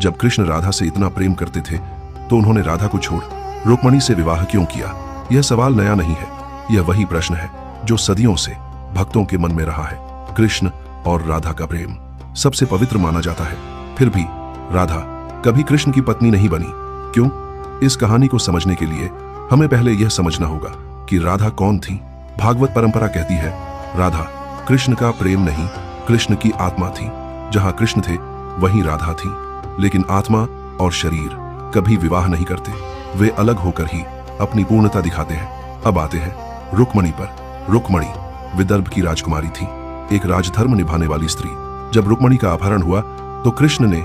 जब कृष्ण राधा से इतना प्रेम करते थे तो उन्होंने राधा को छोड़ रुक्मणी से विवाह क्यों किया? यह सवाल नया नहीं है, यह वही प्रश्न है जो सदियों से भक्तों के मन में रहा है। कृष्ण और राधा का प्रेम सबसे पवित्र माना जाता है, फिर भी राधा कभी कृष्ण की पत्नी नहीं बनी। क्यों? इस कहानी को समझने के लिए हमें पहले यह समझना होगा कि राधा कौन थी। भागवत परंपरा कहती है राधा कृष्ण का प्रेम नहीं, कृष्ण की आत्मा थी। जहां कृष्ण थे वहीं राधा थी, लेकिन आत्मा और शरीर कभी विवाह नहीं करते, वे अलग होकर ही अपनी पूर्णता दिखाते हैं। अब आते हैं रुक्मणी पर। रुक्मणी विदर्भ की राजकुमारी थी, एक राजधर्म निभाने वाली स्त्री। जब रुक्मणी का अपहरण हुआ तो कृष्ण ने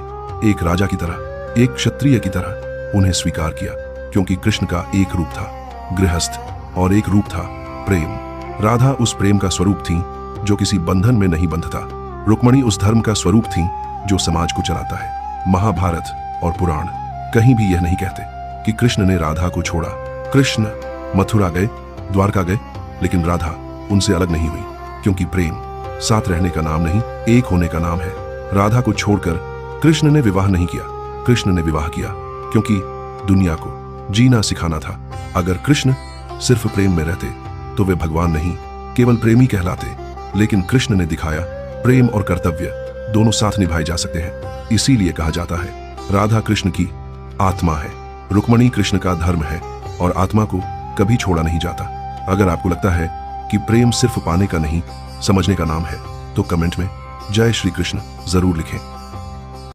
एक राजा की तरह, एक क्षत्रिय की तरह उन्हें स्वीकार किया, क्योंकि कृष्ण का एक रूप था गृहस्थ और एक रूप था प्रेम। राधा उस प्रेम का स्वरूप थी जो किसी बंधन में नहीं बंधता। रुक्मणी उस धर्म का स्वरूप थी जो समाज को चलाता है। महाभारत और पुराण कहीं भी यह नहीं कहते कि कृष्ण ने राधा को छोड़ा। कृष्ण मथुरा गए, द्वारका गए, लेकिन राधा उनसे अलग नहीं हुई, क्योंकि प्रेम साथ रहने का नाम नहीं, एक होने का नाम है। राधा को छोड़कर कृष्ण ने विवाह नहीं किया, कृष्ण ने विवाह किया क्योंकि दुनिया को जीना सिखाना था। अगर कृष्ण सिर्फ प्रेम में रहते तो वे भगवान नहीं, केवल प्रेमी कहलाते। लेकिन कृष्ण ने दिखाया प्रेम और कर्तव्य दोनों साथ निभाए जा सकते हैं। इसीलिए कहा जाता है राधा कृष्ण की आत्मा है, रुक्मणी कृष्ण का धर्म है, और आत्मा को कभी छोड़ा नहीं जाता। अगर आपको लगता है कि प्रेम सिर्फ पाने का नहीं, समझने का नाम है, तो कमेंट में जय श्री कृष्ण जरूर लिखें।